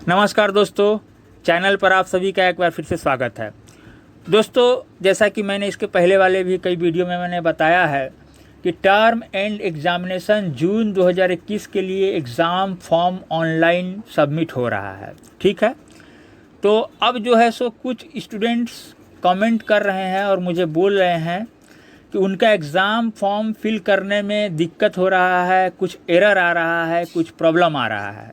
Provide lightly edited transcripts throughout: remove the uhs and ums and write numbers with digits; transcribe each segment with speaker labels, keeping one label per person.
Speaker 1: नमस्कार दोस्तों, चैनल पर आप सभी का एक बार फिर से स्वागत है। दोस्तों, जैसा कि मैंने इसके पहले वाले भी कई वीडियो में मैंने बताया है कि टर्म एंड एग्ज़ामिनेशन जून 2021 के लिए एग्ज़ाम फॉर्म ऑनलाइन सबमिट हो रहा है। ठीक है, तो अब जो है सो कुछ स्टूडेंट्स कमेंट कर रहे हैं और मुझे बोल रहे हैं कि उनका एग्ज़ाम फॉर्म फिल करने में दिक्कत हो रहा है, कुछ एरर आ रहा है, कुछ प्रॉब्लम आ रहा है।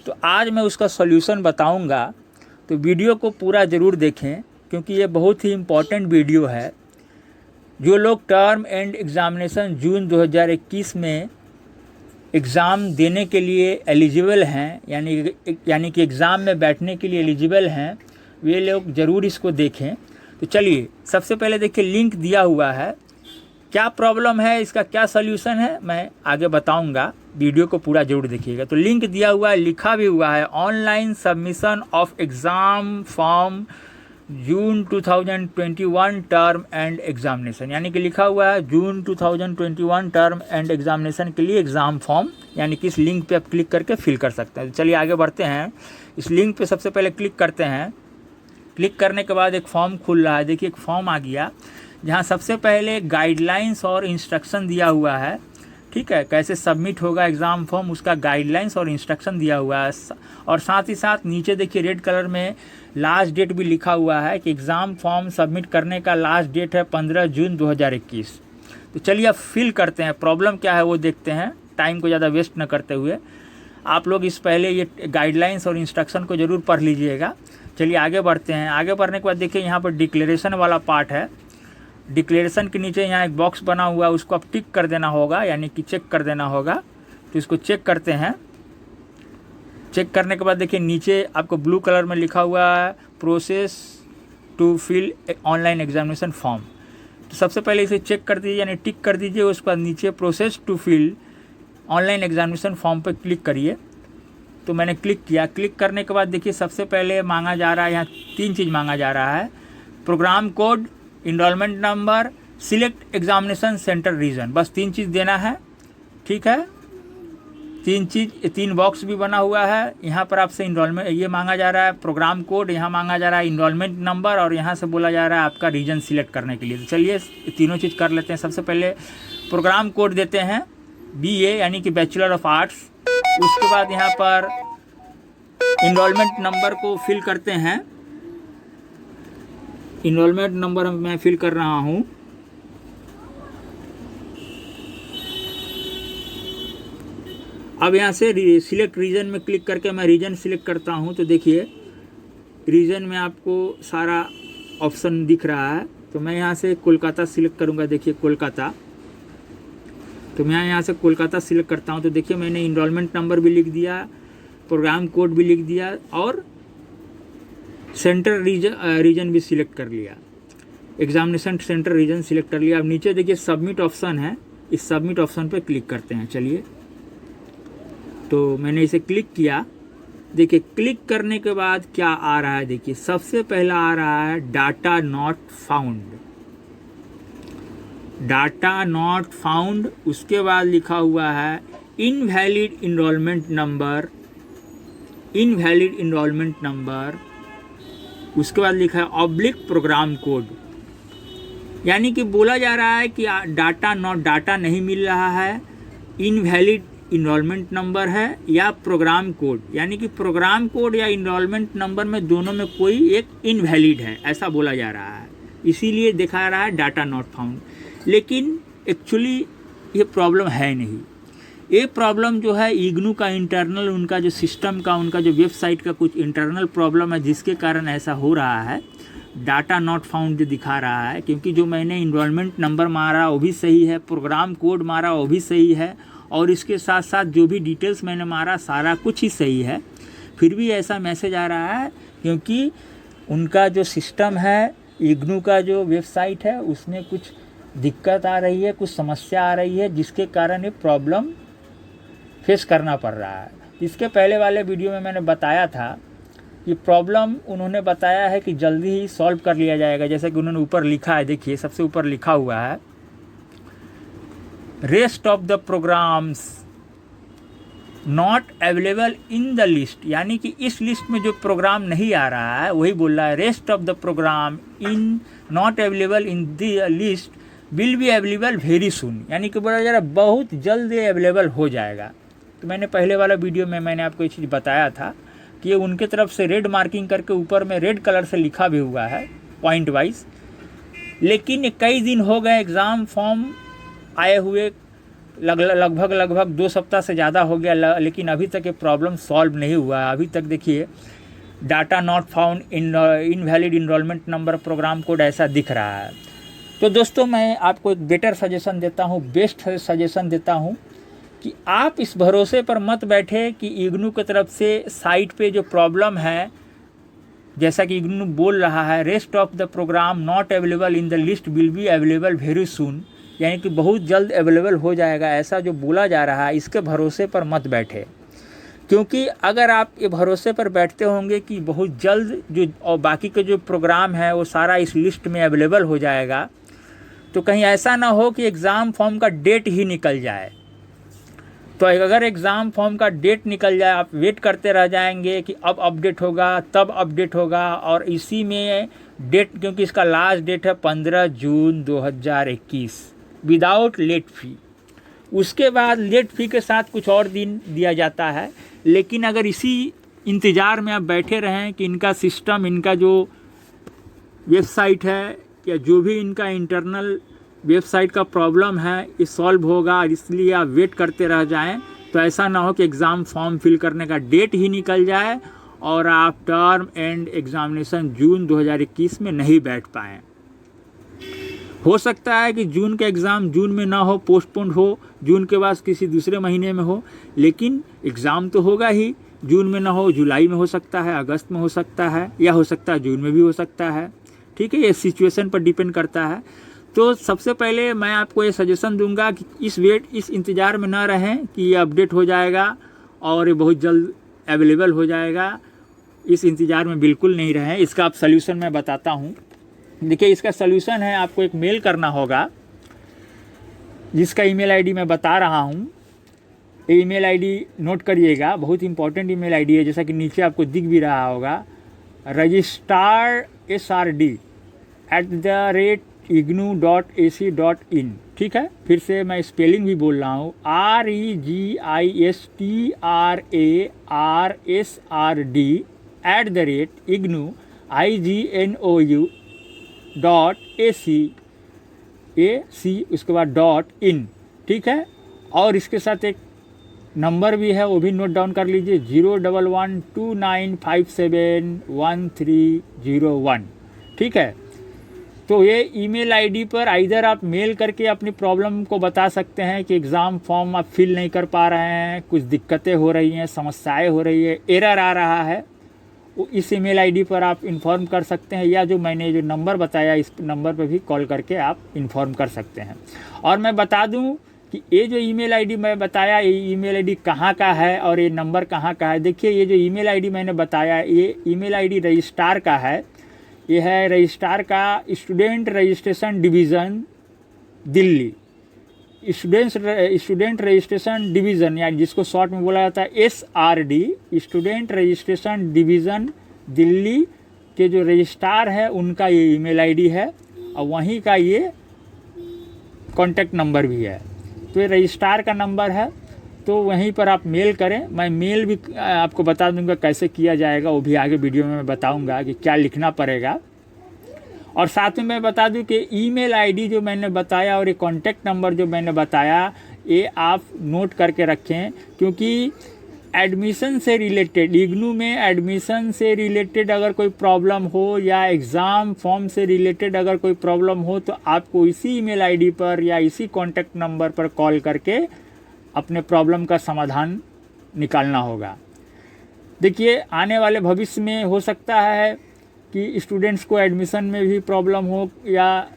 Speaker 1: तो आज मैं उसका सॉल्यूशन बताऊंगा, तो वीडियो को पूरा ज़रूर देखें क्योंकि ये बहुत ही इम्पॉर्टेंट वीडियो है। जो लोग टर्म एंड एग्ज़ामिनेशन जून 2021 में एग्ज़ाम देने के लिए एलिजिबल हैं, यानी कि एग्ज़ाम में बैठने के लिए एलिजिबल हैं, वे लोग ज़रूर इसको देखें। तो चलिए, सबसे पहले देखिए, लिंक दिया हुआ है। क्या प्रॉब्लम है, इसका क्या सॉल्यूशन है, मैं आगे बताऊंगा। वीडियो को पूरा जरूर देखिएगा। तो लिंक दिया हुआ है, लिखा भी हुआ है, online submission of exam form June 2021 term and examination, यानी कि लिखा हुआ है जून 2021 टर्म एंड एग्ज़ामिनेशन के लिए एग्ज़ाम फॉर्म, यानी कि इस लिंक पे आप क्लिक करके फिल कर सकते हैं। चलिए आगे बढ़ते हैं। इस लिंक पे सबसे पहले क्लिक करते हैं। क्लिक करने के बाद एक फॉर्म खुल रहा है। देखिए, एक फॉर्म आ गया जहाँ सबसे पहले गाइडलाइंस और इंस्ट्रक्शन दिया हुआ है। ठीक है, कैसे सबमिट होगा एग्ज़ाम फॉर्म, उसका गाइडलाइंस और इंस्ट्रक्शन दिया हुआ है। और साथ ही साथ नीचे देखिए रेड कलर में लास्ट डेट भी लिखा हुआ है कि एग्ज़ाम फॉर्म सबमिट करने का लास्ट डेट है 15 जून 2021। तो चलिए अब फिल करते हैं। प्रॉब्लम क्या है वो देखते हैं, टाइम को ज़्यादा वेस्ट न करते हुए। आप लोग इस पहले ये गाइडलाइंस और इंस्ट्रक्शन को ज़रूर पढ़ लीजिएगा। चलिए आगे बढ़ते हैं। आगे बढ़ने के बाद देखिए, यहाँ पर डिक्लेरेशन वाला पार्ट है। डिक्लेरेशन के नीचे यहाँ एक बॉक्स बना हुआ है, उसको आप टिक कर देना होगा, यानी कि चेक कर देना होगा। तो इसको चेक करते हैं। चेक करने के बाद देखिए, नीचे आपको ब्लू कलर में लिखा हुआ है process to fill online examination form. तो सबसे पहले इसे चेक कर दीजिए, यानी टिक कर दीजिए। उसके बाद नीचे process to fill online examination form पर क्लिक करिए। तो मैंने क्लिक किया। क्लिक करने के बाद देखिए, सबसे पहले मांगा जा रहा है, यहाँ 3 चीज़ मांगा जा रहा है: programme code, enrolment number, select examination centre region. बस 3 चीज़ देना है। ठीक है, 3 बॉक्स भी बना हुआ है। यहाँ पर आपसे इनरोलमेंट ये मांगा जा रहा है, प्रोग्राम कोड, यहाँ मांगा जा रहा है इनरोलमेंट नंबर, और यहाँ से बोला जा रहा है आपका रीजन सिलेक्ट करने के लिए। तो चलिए तीनों चीज़ कर लेते हैं। सबसे पहले प्रोग्राम कोड देते हैं, BA यानी कि बैचलर ऑफ आर्ट्स। उसके बाद यहाँ पर इनरोलमेंट नंबर को फिल करते हैं। इनरोलमेंट नंबर मैं फिल कर रहा हूँ। अब यहाँ से सिलेक्ट रीजन में क्लिक करके मैं रीजन सिलेक्ट करता हूँ। तो देखिए, रीजन में आपको सारा ऑप्शन दिख रहा है। तो मैं यहाँ से कोलकाता सिलेक्ट करूँगा। देखिए, कोलकाता। तो मैं यहाँ से कोलकाता सिलेक्ट करता हूँ। तो देखिए, मैंने इनरोलमेंट नंबर भी लिख दिया, प्रोग्राम कोड भी लिख दिया, और सेंटर रीजन भी सिलेक्ट कर लिया। एग्जामिनेशन सेंटर रीजन सिलेक्ट कर लिया। अब नीचे देखिए सबमिट ऑप्शन है, इस सबमिट ऑप्शन पर क्लिक करते हैं। चलिए, तो मैंने इसे क्लिक किया। देखिए, क्लिक करने के बाद क्या आ रहा है, देखिए सबसे पहला आ रहा है data not found. Data not found. उसके बाद लिखा हुआ है invalid enrolment number, invalid enrolment number. उसके बाद लिखा है ऑब्लिक प्रोग्राम कोड, यानी कि बोला जा रहा है कि डाटा नहीं मिल रहा है, इनवैलिड इनरोलमेंट नंबर है या प्रोग्राम कोड, यानी कि प्रोग्राम कोड या इनरोलमेंट नंबर में दोनों में कोई एक इनवैलिड है, ऐसा बोला जा रहा है। इसीलिए दिखा रहा है डाटा नॉट फाउंड। लेकिन एक्चुअली ये प्रॉब्लम है नहीं। ये प्रॉब्लम जो है इग्नू का इंटरनल, उनका जो सिस्टम का, उनका जो वेबसाइट का कुछ इंटरनल प्रॉब्लम है, जिसके कारण ऐसा हो रहा है। डाटा नॉट फाउंड जो दिखा रहा है, क्योंकि जो मैंने इनरोलमेंट नंबर मारा वो भी सही है, प्रोग्राम कोड मारा वो भी सही है, और इसके साथ साथ जो भी डिटेल्स मैंने मारा सारा कुछ ही सही है, फिर भी ऐसा मैसेज आ रहा है क्योंकि उनका जो सिस्टम है, इग्नू का जो वेबसाइट है, उसमें कुछ दिक्कत आ रही है, कुछ समस्या आ रही है, जिसके कारण ये प्रॉब्लम फेस करना पड़ रहा है। इसके पहले वाले वीडियो में मैंने बताया था कि प्रॉब्लम उन्होंने बताया है कि जल्दी ही सॉल्व कर लिया जाएगा। जैसे कि उन्होंने ऊपर लिखा है, देखिए सबसे ऊपर लिखा हुआ है rest of the programmes not available in the list, यानी कि इस लिस्ट में जो प्रोग्राम नहीं आ रहा है वही बोल रहा है rest of the programme in not available in the list will be available very soon, यानी कि बोला जा रहा है बहुत जल्द ये अवेलेबल हो जाएगा। तो मैंने पहले वाला वीडियो में मैंने आपको ये चीज़ बताया था कि ये उनके तरफ से रेड मार्किंग करके ऊपर में रेड कलर से लिखा भी हुआ है पॉइंट वाइज, लेकिन कई दिन हो गए एग्ज़ाम फॉर्म आए हुए, लगभग 2 सप्ताह से ज़्यादा हो गया, लेकिन अभी तक ये प्रॉब्लम सॉल्व नहीं हुआ है। अभी तक देखिए data not found invalid enrolment number programme code ऐसा दिख रहा है। तो दोस्तों मैं आपको एक बेटर सजेशन देता हूँ, बेस्ट सजेशन देता हूँ कि आप इस भरोसे पर मत बैठे कि इग्नू की तरफ से साइट पे जो प्रॉब्लम है, जैसा कि इग्नू बोल रहा है rest of the programme not available in the list will be available very soon, यानी कि बहुत जल्द अवेलेबल हो जाएगा, ऐसा जो बोला जा रहा है इसके भरोसे पर मत बैठे। क्योंकि अगर आप ये भरोसे पर बैठते होंगे कि बहुत जल्द जो और बाकी के जो प्रोग्राम है वो सारा इस लिस्ट में अवेलेबल हो जाएगा, तो कहीं ऐसा ना हो कि एग्ज़ाम फॉर्म का डेट ही निकल जाए। तो अगर एग्ज़ाम फॉर्म का डेट निकल जाए, आप वेट करते रह जाएंगे कि अब अपडेट होगा तब अपडेट होगा, और इसी में डेट, क्योंकि इसका लास्ट डेट है 15 जून 2021 विदाउट लेट फ़ी। उसके बाद लेट फ़ी के साथ कुछ और दिन दिया जाता है, लेकिन अगर इसी इंतज़ार में आप बैठे रहें कि इनका सिस्टम, इनका जो वेबसाइट है या जो भी इनका इंटरनल वेबसाइट का प्रॉब्लम है ये सॉल्व होगा, इसलिए आप वेट करते रह जाएं, तो ऐसा ना हो कि एग्ज़ाम फॉर्म फिल करने का डेट ही निकल जाए और आप टर्म एंड एग्ज़ामिनेशन जून 2021 में नहीं बैठ पाएँ। हो सकता है कि जून का एग्ज़ाम जून में ना हो, पोस्टपोन हो, जून के बाद किसी दूसरे महीने में हो, लेकिन एग्ज़ाम तो होगा ही। जून में ना हो, जुलाई में हो सकता है, अगस्त में हो सकता है, या हो सकता है जून में भी हो सकता है। ठीक है, ये सिचुएशन पर डिपेंड करता है। तो सबसे पहले मैं आपको ये सजेशन दूंगा कि इस इंतज़ार में ना रहें कि ये अपडेट हो जाएगा और ये बहुत जल्द अवेलेबल हो जाएगा, इस इंतज़ार में बिल्कुल नहीं रहें। इसका आप सल्यूशन मैं बताता हूँ। देखिए, इसका सल्यूशन है आपको एक मेल करना होगा, जिसका ईमेल आईडी मैं बता रहा हूँ। ये ईमेल आईडी नोट करिएगा, बहुत इंपॉर्टेंट ईमेल आईडी है, जैसा कि नीचे आपको दिख भी रहा होगा, registarsrd@ignu.ac.in। ठीक है, फिर से मैं स्पेलिंग भी बोल रहा हूँ, registarsrd@ignou.ac उसके बाद .in। ठीक है, और इसके साथ एक नंबर भी है, वो भी नोट डाउन कर लीजिए, 01129571301। ठीक है, तो ये ईमेल आईडी पर आइदर आप मेल करके अपनी प्रॉब्लम को बता सकते हैं कि एग्ज़ाम फॉर्म आप फिल नहीं कर पा रहे हैं, कुछ दिक्कतें हो रही हैं, समस्याएं हो रही है, एरर आ रहा है, इस ईमेल आईडी पर आप इन्फॉर्म कर सकते हैं, या जो मैंने जो नंबर बताया इस नंबर पर भी कॉल करके आप इन्फॉर्म कर सकते हैं। और मैं बता दूं कि ये जो ईमेल आईडी मैं बताया, ये ईमेल आईडी कहाँ का है और ये नंबर कहाँ का है। देखिए, ये जो ईमेल आईडी मैंने बताया, ये ईमेल आईडी रजिस्ट्रार का है। ये है रजिस्ट्रार का student registration division Delhi, student registration division, यानी जिसको शॉर्ट में बोला जाता है SRD, student registration division Delhi के जो रजिस्ट्रार है उनका ये ईमेल आईडी है, और वहीं का ये कॉन्टैक्ट नंबर भी है। तो ये रजिस्ट्रार का नंबर है, तो वहीं पर आप मेल करें। मैं मेल भी आपको बता दूंगा कैसे किया जाएगा, वो भी आगे वीडियो में मैं बताऊंगा कि क्या लिखना पड़ेगा। और साथ में मैं बता दूं कि ईमेल आईडी जो मैंने बताया और ये कॉन्टैक्ट नंबर जो मैंने बताया, ये आप नोट करके रखें, क्योंकि एडमिशन से रिलेटेड, इग्नू में एडमिशन से रिलेटेड अगर कोई प्रॉब्लम हो या एग्ज़ाम फॉर्म से रिलेटेड अगर कोई प्रॉब्लम हो, तो आपको इसी ईमेल आईडी पर या इसी कॉन्टैक्ट नंबर पर कॉल करके अपने प्रॉब्लम का समाधान निकालना होगा। देखिए, आने वाले भविष्य में हो सकता है कि स्टूडेंट्स को एडमिशन में भी प्रॉब्लम हो, या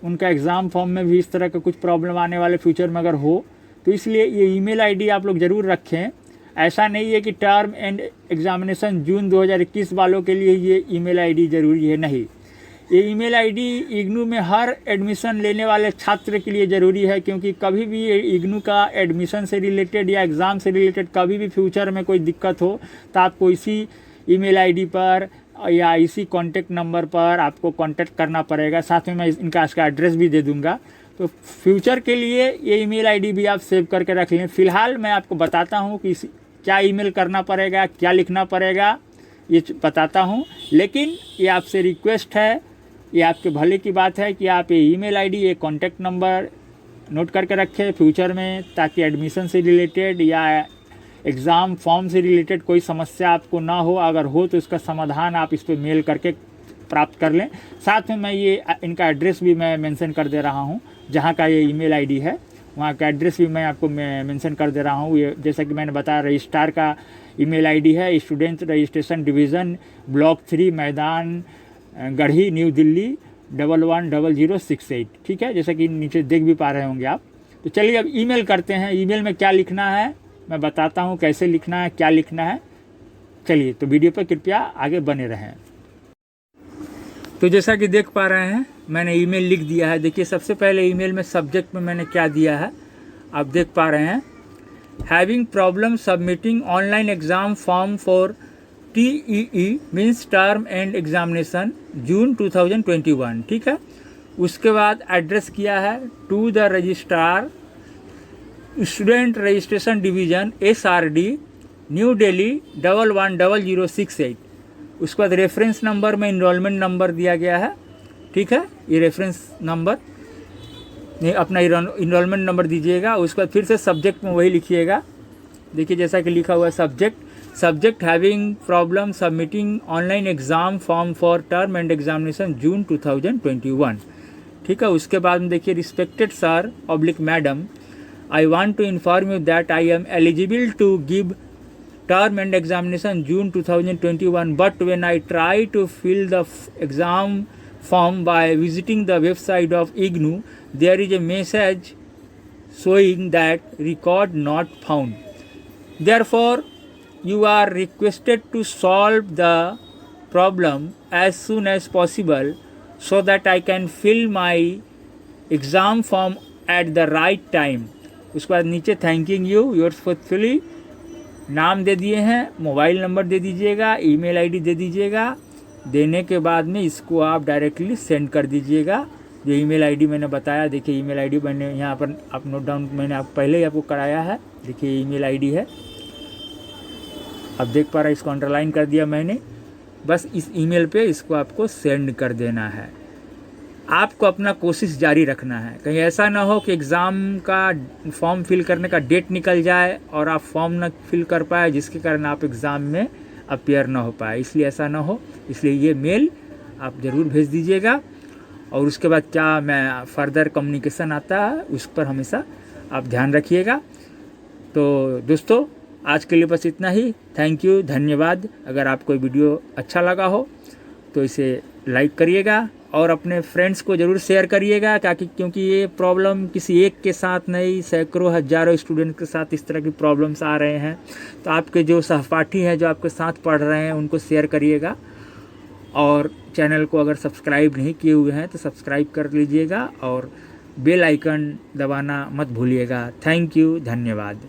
Speaker 1: उनका एग्ज़ाम फॉर्म में भी इस तरह का कुछ प्रॉब्लम आने वाले फ्यूचर में अगर हो, तो इसलिए ये ईमेल आईडी आप लोग ज़रूर रखें। ऐसा नहीं है कि टर्म एंड एग्ज़ामिनेशन जून 2021 वालों के लिए ये ईमेल आईडी ज़रूरी है, नहीं। ये ईमेल आईडी इग्नू में हर एडमिशन लेने वाले छात्र के लिए ज़रूरी है, क्योंकि कभी भी इग्नू का एडमिशन से रिलेटेड या एग्ज़ाम से रिलेटेड कभी भी फ्यूचर में कोई दिक्कत हो तो आपको इसी ईमेल आईडी पर या इसी कॉन्टेक्ट नंबर पर आपको कॉन्टेक्ट करना पड़ेगा। साथ में मैं इनका इसका एड्रेस भी दे दूँगा। तो फ्यूचर के लिए ये ईमेल आईडी भी आप सेव करके रख लें। फ़िलहाल मैं आपको बताता हूँ कि क्या ईमेल करना पड़ेगा, क्या लिखना पड़ेगा, ये बताता हूँ। लेकिन ये आपसे रिक्वेस्ट है, ये आपके भले की बात है कि आप ये ईमेल आईडी, ये कॉन्टैक्ट नंबर नोट करके रखें फ्यूचर में, ताकि एडमिशन से रिलेटेड या एग्ज़ाम फॉर्म से रिलेटेड कोई समस्या आपको ना हो। अगर हो तो इसका समाधान आप इस पर मेल करके प्राप्त कर लें। साथ में मैं ये इनका एड्रेस भी मैं मेंशन कर दे रहा हूँ, जहाँ का ये ईमेल आईडी है वहाँ का एड्रेस भी मैं आपको मेंशन कर दे रहा हूँ। ये जैसा कि मैंने बताया, रजिस्ट्रार का ईमेल आईडी है स्टूडेंट रजिस्ट्रेशन डिवीज़न ब्लॉक 3 मैदान गढ़ी न्यू दिल्ली 110068। ठीक है, जैसा कि नीचे देख भी पा रहे होंगे आप। तो चलिए अब ईमेल करते हैं। ईमेल में क्या लिखना है मैं बताता हूँ, कैसे लिखना है, क्या लिखना है। चलिए तो वीडियो पर कृपया आगे बने रहें। तो जैसा कि देख पा रहे हैं मैंने ईमेल लिख दिया है। देखिए सबसे पहले ईमेल में सब्जेक्ट में मैंने क्या दिया है आप देख पा रहे हैं, having problem submitting online exam form for TEE means term end examination June 2021। ठीक है, उसके बाद एड्रेस किया है to the registrar student registration division SRD New Delhi 110068। उसके बाद रेफरेंस नंबर में इनरोलमेंट नंबर दिया गया है। ठीक है, ये रेफरेंस नंबर नहीं, अपना इनरोलमेंट नंबर दीजिएगा। उसके बाद फिर से सब्जेक्ट में वही लिखिएगा। देखिए जैसा कि लिखा हुआ है subject having problem submitting online exam form for term end examination June 2021। ठीक है, उसके बाद में देखिए respected sir oblique madam, I want to inform you that I am eligible to give term and examination June 2021, but when I try to fill the exam form by visiting the website of IGNOU, there is a message showing that record not found. Therefore, you are requested to solve the problem as soon as possible so that I can fill my exam form at the right time. उसके बाद नीचे thanking you yours faithfully नाम दे दिए हैं, mobile number दे दीजिएगा, email ID दे दीजिएगा। देने के बाद में इसको आप डायरेक्टली सेंड कर दीजिएगा। जो ईमेल आईडी मैंने बताया, देखिए ईमेल आईडी मैंने यहाँ पर आप नोट डाउन, मैंने आप पहले ही आपको कराया है। देखिए ईमेल आईडी है, आप देख पा रहे हैं, इसको अंडरलाइन कर दिया मैंने। बस इस ईमेल पे इसको आपको सेंड कर देना है। आपको अपना कोशिश जारी रखना है, कहीं ऐसा ना हो कि एग्ज़ाम का फॉर्म फिल करने का डेट निकल जाए और आप फॉर्म ना फिल कर पाए, जिसके कारण आप एग्ज़ाम में अपीयर ना हो पाए। इसलिए ऐसा ना हो, इसलिए ये मेल आप ज़रूर भेज दीजिएगा। और उसके बाद क्या मैं फर्दर कम्युनिकेशन आता है उस पर हमेशा आप ध्यान रखिएगा। तो दोस्तों आज के लिए बस इतना ही। थैंक यू, धन्यवाद। अगर आपको वीडियो अच्छा लगा हो तो इसे लाइक करिएगा और अपने फ्रेंड्स को ज़रूर शेयर करिएगा, क्योंकि ये प्रॉब्लम किसी एक के साथ नहीं, सैकड़ों हज़ारों स्टूडेंट के साथ इस तरह की प्रॉब्लम्स आ रहे हैं। तो आपके जो सहपाठी हैं, जो आपके साथ पढ़ रहे हैं, उनको शेयर करिएगा। और चैनल को अगर सब्सक्राइब नहीं किए हुए हैं तो सब्सक्राइब कर लीजिएगा और बेल आइकन दबाना मत भूलिएगा। थैंक यू, धन्यवाद।